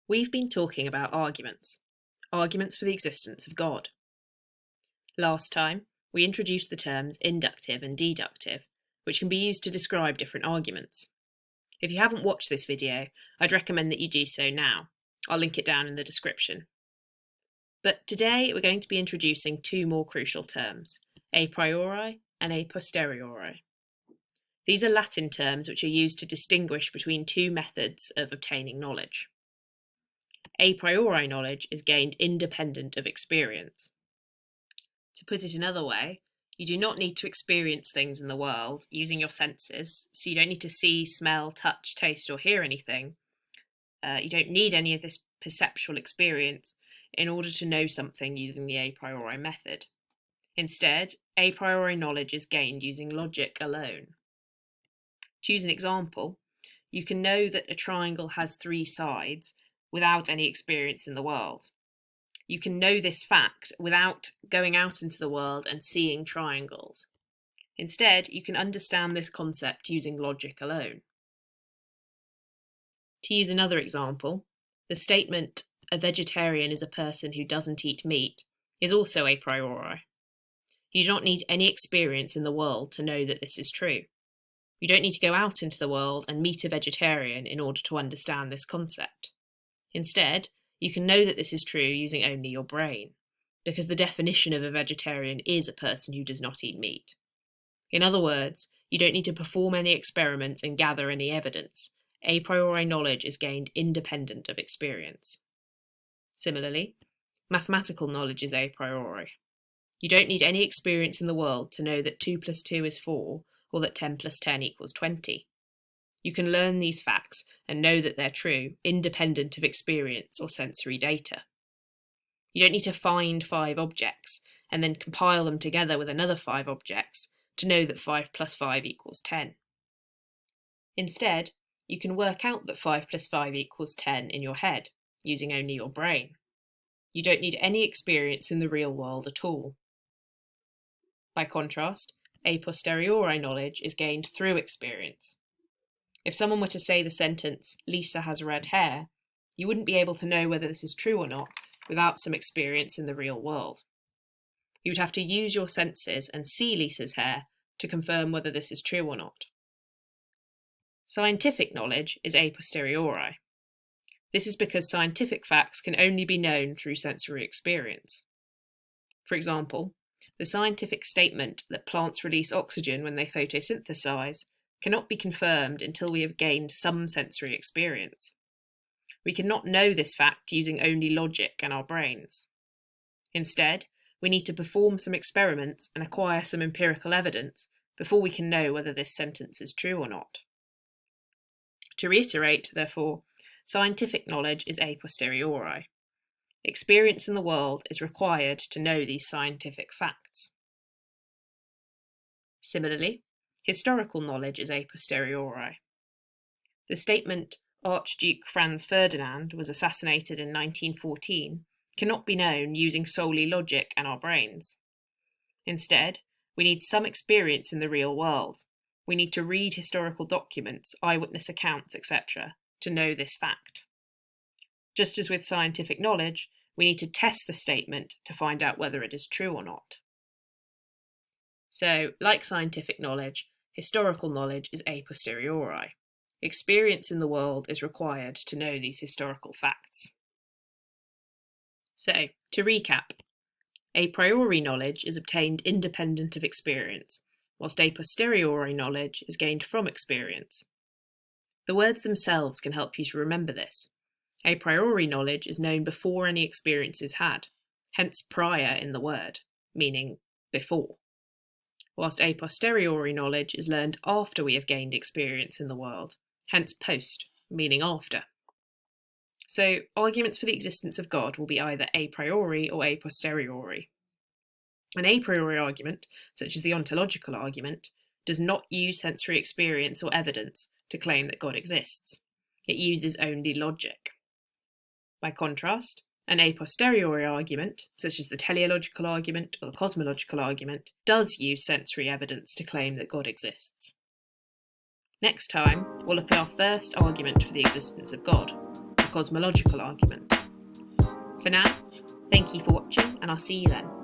We've been talking about arguments for the existence of God. Last time, we introduced the terms inductive and deductive, which can be used to describe different arguments. If you haven't watched this video, I'd recommend that you do so now. I'll link it down in the description. But today we're going to be introducing two more crucial terms, a priori and a posteriori. These are Latin terms which are used to distinguish between two methods of obtaining knowledge. A priori knowledge is gained independent of experience. To put it another way, you do not need to experience things in the world using your senses, so you don't need to see, smell, touch, taste, or hear anything. You don't need any of this perceptual experience in order to know something using the a priori method. Instead, a priori knowledge is gained using logic alone. To use an example, you can know that a triangle has three sides without any experience in the world. You can know this fact without going out into the world and seeing triangles. Instead, you can understand this concept using logic alone. To use another example, the statement, "A vegetarian is a person who doesn't eat meat," is also a priori. You don't need any experience in the world to know that this is true. You don't need to go out into the world and meet a vegetarian in order to understand this concept. Instead, you can know that this is true using only your brain, because the definition of a vegetarian is a person who does not eat meat. In other words, you don't need to perform any experiments and gather any evidence. A priori knowledge is gained independent of experience. Similarly, mathematical knowledge is a priori. You don't need any experience in the world to know that 2 + 2 is 4, or that 10 + 10 = 20. You can learn these facts and know that they're true, independent of experience or sensory data. You don't need to find 5 objects and then compile them together with another 5 objects to know that 5 + 5 = 10. Instead, you can work out that 5 + 5 = 10 in your head, using only your brain. You don't need any experience in the real world at all. By contrast, a posteriori knowledge is gained through experience. If someone were to say the sentence, "Lisa has red hair," you wouldn't be able to know whether this is true or not without some experience in the real world. You would have to use your senses and see Lisa's hair to confirm whether this is true or not. Scientific knowledge is a posteriori. This is because scientific facts can only be known through sensory experience. For example, the scientific statement that plants release oxygen when they photosynthesize cannot be confirmed until we have gained some sensory experience. We cannot know this fact using only logic and our brains. Instead, we need to perform some experiments and acquire some empirical evidence before we can know whether this sentence is true or not. To reiterate, therefore, scientific knowledge is a posteriori. Experience in the world is required to know these scientific facts. Similarly, historical knowledge is a posteriori. The statement, "Archduke Franz Ferdinand was assassinated in 1914, cannot be known using solely logic and our brains. Instead, we need some experience in the real world. We need to read historical documents, eyewitness accounts, etc., to know this fact. Just as with scientific knowledge, we need to test the statement to find out whether it is true or not. So, like scientific knowledge, historical knowledge is a posteriori. Experience in the world is required to know these historical facts. So, to recap, a priori knowledge is obtained independent of experience, whilst a posteriori knowledge is gained from experience. The words themselves can help you to remember this. A priori knowledge is known before any experience is had, hence prior in the word, meaning before. Whilst a posteriori knowledge is learned after we have gained experience in the world, hence post, meaning after. So, arguments for the existence of God will be either a priori or a posteriori. An a priori argument, such as the ontological argument, does not use sensory experience or evidence to claim that God exists. It uses only logic. By contrast, an a posteriori argument, such as the teleological argument or the cosmological argument, does use sensory evidence to claim that God exists. Next time, we'll look at our first argument for the existence of God, a cosmological argument. For now, thank you for watching, and I'll see you then.